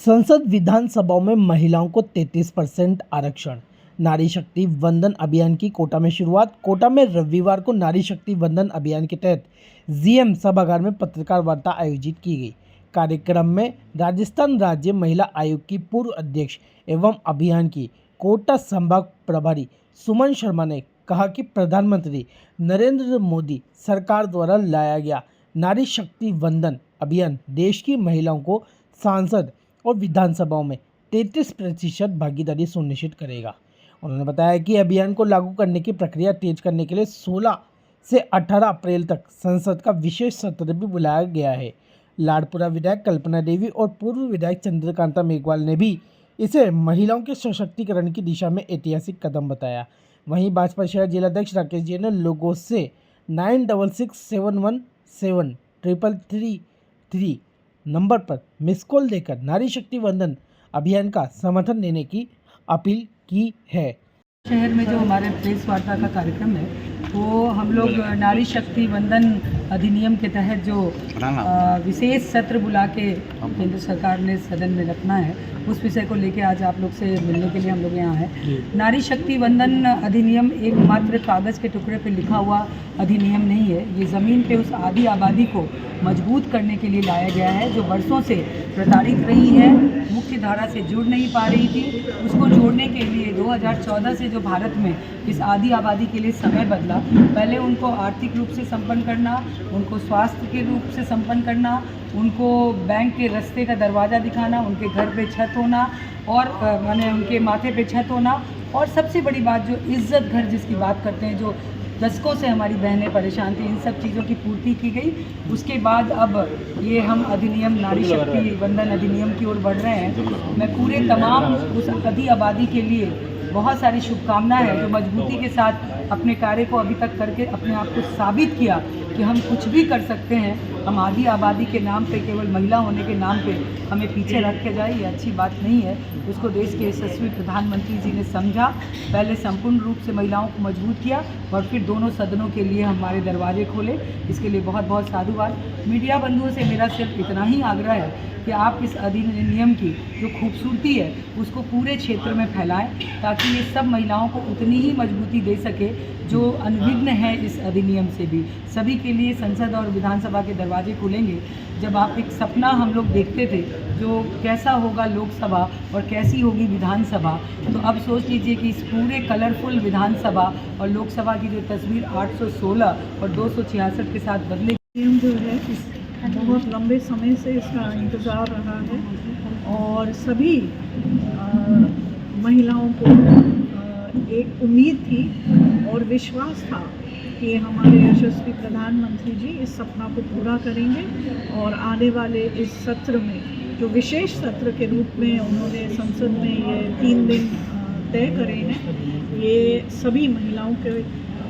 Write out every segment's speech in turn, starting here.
संसद विधानसभाओं में महिलाओं को 33% आरक्षण। नारी शक्ति वंदन अभियान की कोटा में शुरुआत। कोटा में रविवार को नारी शक्ति वंदन अभियान के तहत जीएम सभागार में पत्रकार वार्ता आयोजित की गई। कार्यक्रम में राजस्थान राज्य महिला आयोग की पूर्व अध्यक्ष एवं अभियान की कोटा संभाग प्रभारी सुमन शर्मा ने कहा कि प्रधानमंत्री नरेंद्र मोदी सरकार द्वारा लाया गया नारी शक्ति वंदन अभियान देश की महिलाओं को सांसद और विधानसभाओं में 33% भागीदारी सुनिश्चित करेगा। उन्होंने बताया कि अभियान को लागू करने की प्रक्रिया तेज करने के लिए 16 से 18 अप्रैल तक संसद का विशेष सत्र भी बुलाया गया है। लाडपुरा विधायक कल्पना देवी और पूर्व विधायक चंद्रकांता मेघवाल ने भी इसे महिलाओं के सशक्तिकरण की दिशा में ऐतिहासिक कदम बताया। वहीं भाजपा शहर जिलाध्यक्ष राकेश जी ने लोगों से 9667173333 नंबर पर मिस कॉल देकर नारी शक्ति वंदन अभियान का समर्थन देने की अपील की है। शहर में जो हमारे प्रेस वार्ता का कार्यक्रम है वो हम लोग नारी शक्ति वंदन अधिनियम के तहत जो विशेष सत्र बुला के केंद्र सरकार ने सदन में रखना है उस विषय को लेके आज आप लोग से मिलने के लिए हम लोग यहाँ हैं। नारी शक्ति वंदन अधिनियम एक मात्र कागज़ के टुकड़े पे लिखा हुआ अधिनियम नहीं है। ये ज़मीन पे उस आदि आबादी को मजबूत करने के लिए लाया गया है जो वर्षों से प्रताड़ित रही है, मुख्य धारा से जुड़ नहीं पा रही थी। उसको जोड़ने के लिए 2014 से जो भारत में इस आदि आबादी के लिए समय बदला, पहले उनको आर्थिक रूप से संपन्न करना, उनको स्वास्थ्य के रूप से संपन्न करना, उनको बैंक के रास्ते का दरवाज़ा दिखाना, उनके घर पे छत होना और माने उनके माथे पे छत होना, और सबसे बड़ी बात जो इज्जत घर जिसकी बात करते हैं, जो दशकों से हमारी बहनें परेशान थी, इन सब चीज़ों की पूर्ति की गई। उसके बाद अब ये हम अधिनियम नारी शक्ति वंदन अधिनियम की ओर बढ़ रहे हैं। मैं पूरे तमाम उस आदि आबादी के लिए बहुत सारी शुभकामनाएं हैं जो मजबूती के साथ अपने कार्य को अभी तक करके अपने आप को साबित किया कि हम कुछ भी कर सकते हैं। हम आदि आबादी के नाम पे, केवल महिला होने के नाम पे हमें पीछे रखे जाए, ये अच्छी बात नहीं है। उसको देश के यशस्वी प्रधानमंत्री जी ने समझा, पहले संपूर्ण रूप से महिलाओं को मजबूत किया और फिर दोनों सदनों के लिए हमारे दरवाजे खोले। इसके लिए बहुत बहुत साधुवाद। मीडिया बंधुओं से मेरा सिर्फ इतना ही आग्रह है कि आप इस अधिनियम की जो खूबसूरती है उसको पूरे क्षेत्र में फैलाएं ताकि ये सब महिलाओं को उतनी ही मजबूती दे सके जो अनभिज्ञ है इस अधिनियम से भी। सभी के लिए संसद और विधानसभा के दरवाजे खुलेंगे। जब आप एक सपना हम लोग देखते थे जो कैसा होगा लोकसभा और कैसी होगी विधानसभा, तो अब सोच लीजिए कि इस पूरे कलरफुल विधानसभा और लोकसभा की जो तस्वीर 816 और 266 के साथ बदलेगी। जो है बहुत लंबे समय से इसका इंतज़ार रहा है और सभी महिलाओं को एक उम्मीद थी और विश्वास था कि हमारे यशस्वी प्रधानमंत्री जी इस सपना को पूरा करेंगे और आने वाले इस सत्र में जो विशेष सत्र के रूप में उन्होंने संसद में ये 3 दिन तय करे हैं, ये सभी महिलाओं के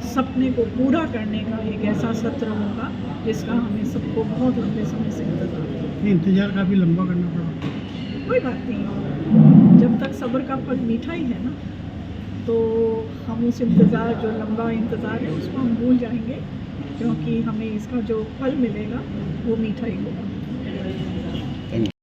सपने को पूरा करने का एक ऐसा सत्र होगा जिसका हमें सबको बहुत लंबे समय से इंतजार काफ़ी लंबा करना पड़ा। कोई बात नहीं, जब तक सब्र का फल मीठा ही है ना, तो हम उस इंतज़ार, जो लंबा इंतज़ार है उसको हम भूल जाएंगे क्योंकि हमें इसका जो फल मिलेगा वो मीठा ही होगा।